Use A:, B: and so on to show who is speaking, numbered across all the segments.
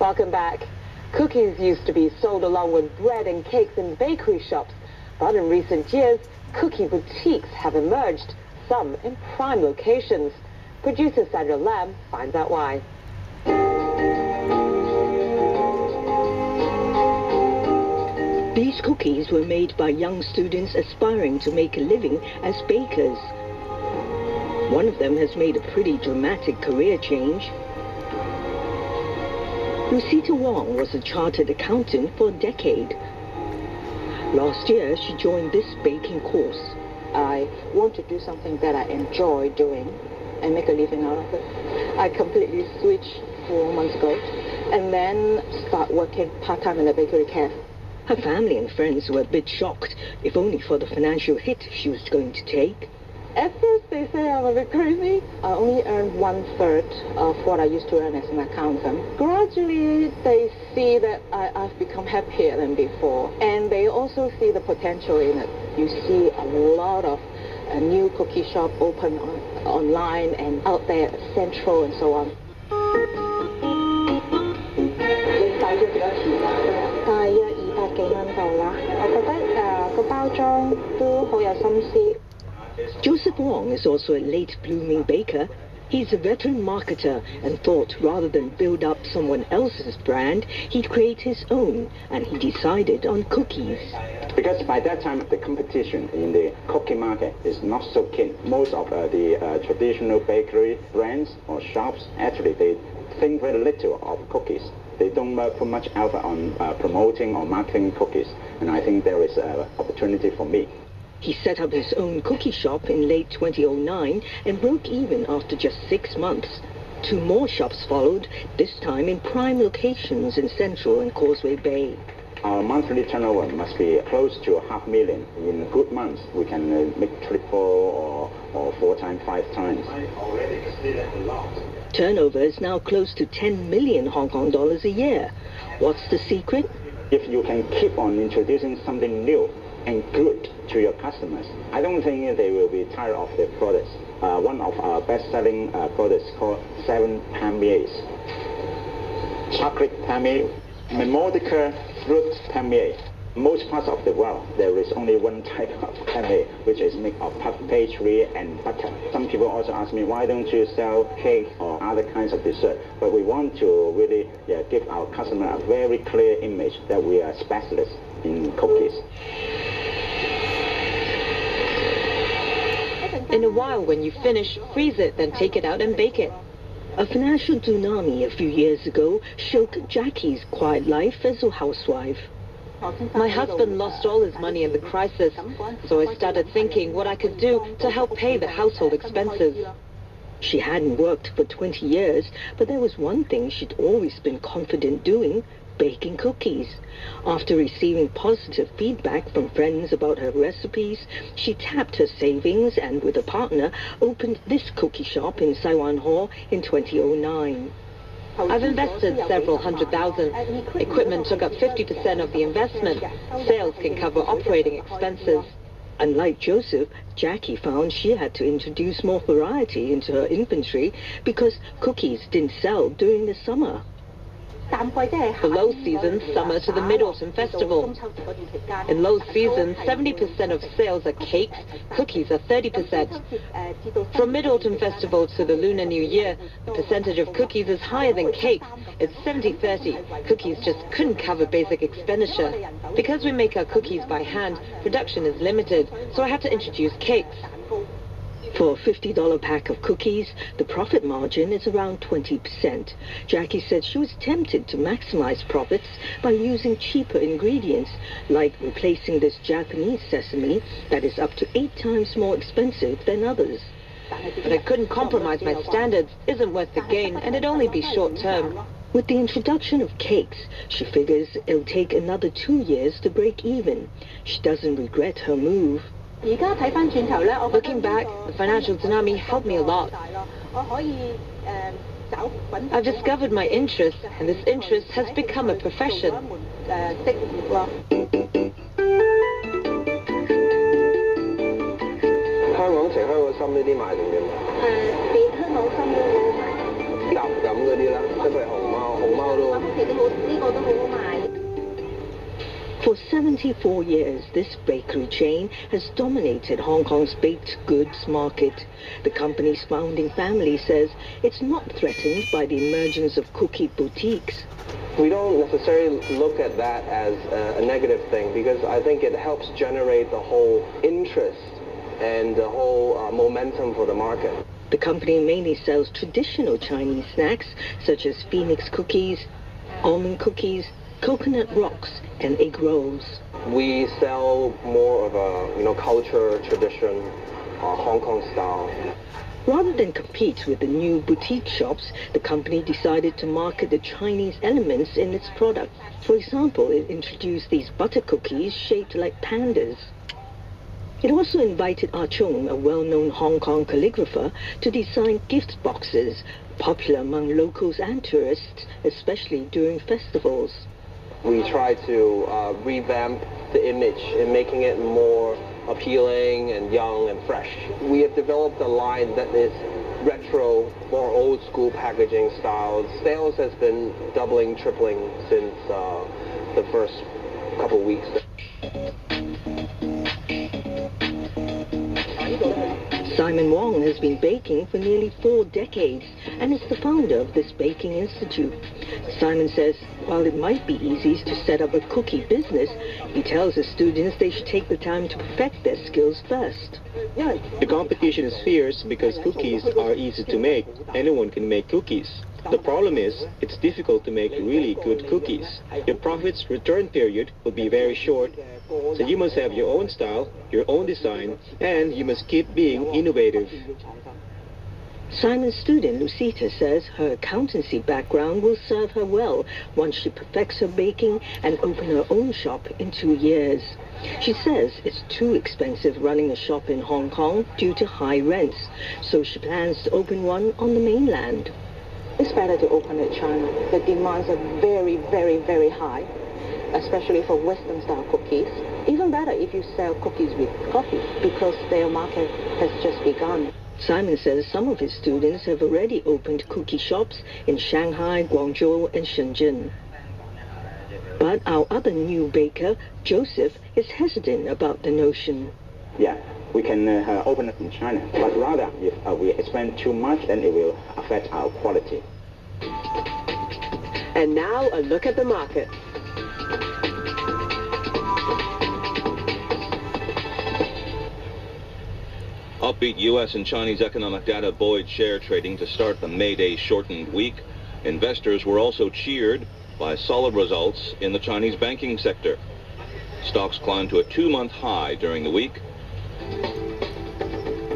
A: Welcome back. Cookies used to be sold along with bread and cakes in bakery shops, but in recent years, cookie boutiques have emerged, some in prime locations. Producer Sandra Lam finds out why.
B: These cookies were made by young students aspiring to make a living as bakers. One of them has made a pretty dramatic career change. Rosita Wong was a chartered accountant for a decade. Last year, she joined this baking course.
C: I want to do something that I enjoy doing and make a living out of it. I completely switched 4 months ago and then start working part-time in a bakery cafe.
B: Her family and friends were a bit shocked, if only for the financial hit she was going to take.
C: At first they say I'm a bit crazy. I only earn 1/3 of what I used to earn as an accountant. Gradually they see that I've become happier than before, and they also see the potential in it. You see a lot of new cookie shop open online and out there at Central and so on. 大約200幾蚊度啦。我覺得個包裝都好有心思。
B: Joseph Wong is also a late blooming baker. He's a veteran marketer and thought rather than build up someone else's brand, he'd create his own, and he decided on cookies.
D: Because by that time, the competition in the cookie market is not so keen. Most of the traditional bakery brands or shops, actually, they think very little of cookies. They don't put much effort on promoting or marketing cookies, and I think there is an opportunity for me.
B: He set up his own cookie shop in late 2009 and broke even after just 6 months. 2 more shops followed, this time in prime locations in Central and Causeway Bay.
D: Our monthly turnover must be close to 500,000. In good months, we can make triple or 4 times, 5 times.
B: Turnover is now close to 10 million Hong Kong dollars a year. What's the secret?
D: If you can keep on introducing something new and good to your customers, I don't think they will be tired of their products. One of our best-selling products called 7 palmiers. Chocolate palmier, Mimodica fruit palmier. Most parts of the world, there is only one type of palmier, which is made of puff pastry and butter. Some people also ask me, why don't you sell cake or other kinds of dessert? But we want to really give our customer a very clear image that we are specialists in cookies.
A: In a while, when you finish, freeze it, then take it out and bake it.
B: A financial tsunami a few years ago shook Jackie's quiet life as a housewife.
A: My husband lost all his money in the crisis, so I started thinking what I could do to help pay the household expenses.
B: She hadn't worked for 20 years, but there was one thing she'd always been confident doing: baking cookies. After receiving positive feedback from friends about her recipes, she tapped her savings and, with a partner, opened this cookie shop in Saiwan Hall in 2009.
A: I've invested several $100,000. Equipment took up 50% of the investment. Sales can cover operating expenses.
B: Unlike Joseph, Jackie found she had to introduce more variety into her inventory because cookies didn't sell during the summer.
A: The low season, summer to the Mid-Autumn Festival. In low season, 70% of sales are cakes, cookies are 30%. From Mid-Autumn Festival to the Lunar New Year, the percentage of cookies is higher than cakes. It's 70-30. Cookies just couldn't cover basic expenditure. Because we make our cookies by hand, production is limited, so I had to introduce cakes.
B: For a $50 pack of cookies, the profit margin is around 20%. Jackie said she was tempted to maximize profits by using cheaper ingredients, like replacing this Japanese sesame that is up to 8 times more expensive than others.
A: But I couldn't compromise my standards. Isn't worth the gain, and it'd only be short-term.
B: With the introduction of cakes, she figures it'll take another 2 years to break even. She doesn't regret her move.
A: Looking back, the financial tsunami helped me a lot. I've discovered my interest, and this interest has become a profession.
E: 香港情香港心呢啲賣定點？
C: 比香港心嗰個賣。
E: 雜咁嗰啲啦，即係譬如熊貓、熊貓都。
B: For 74 years, this bakery chain has dominated Hong Kong's baked goods market. The company's founding family says it's not threatened by the emergence of cookie boutiques.
E: We don't necessarily look at that as a negative thing because I think it helps generate the whole interest and the whole momentum for the market.
B: The company mainly sells traditional Chinese snacks such as phoenix cookies, almond cookies, coconut rocks, and egg rolls.
E: We sell more of a culture, tradition, Hong Kong style.
B: Rather than compete with the new boutique shops, the company decided to market the Chinese elements in its product. For example, it introduced these butter cookies shaped like pandas. It also invited Ah Chung, a well-known Hong Kong calligrapher, to design gift boxes, popular among locals and tourists, especially during festivals.
E: We try to revamp the image and making it more appealing and young and fresh. We have developed a line that is retro, more old school packaging styles. Sales has been doubling, tripling since the first couple weeks.
B: Simon Wong has been baking for nearly 4 decades and is the founder of this baking institute. Simon says while it might be easy to set up a cookie business, he tells his students they should take the time to perfect their skills first.
F: The competition is fierce because cookies are easy to make. Anyone can make cookies. The problem is, it's difficult to make really good cookies. Your profits return period will be very short, so you must have your own style, your own design, and you must keep being innovative.
B: Simon's student Lucita says her accountancy background will serve her well once she perfects her baking and open her own shop in 2 years. She says it's too expensive running a shop in Hong Kong due to high rents, so she plans to open one on the mainland.
C: It's better to open in China. The demands are very, very, very high, especially for Western-style cookies. Even better if you sell cookies with coffee, because their market has just begun.
B: Simon says some of his students have already opened cookie shops in Shanghai, Guangzhou, and Shenzhen. But our other new baker, Joseph, is hesitant about the notion.
D: Yeah, we can open it in China, but rather if we spend too much, then it will affect our quality.
G: And now a look at the market.
H: Upbeat U.S. and Chinese economic data buoyed share trading to start the May Day shortened week. Investors were also cheered by solid results in the Chinese banking sector. Stocks climbed to a 2-month high during the week.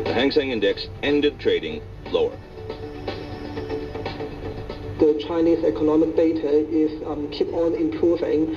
H: The Hang Seng Index ended trading lower.
I: The Chinese economic data is keep on improving.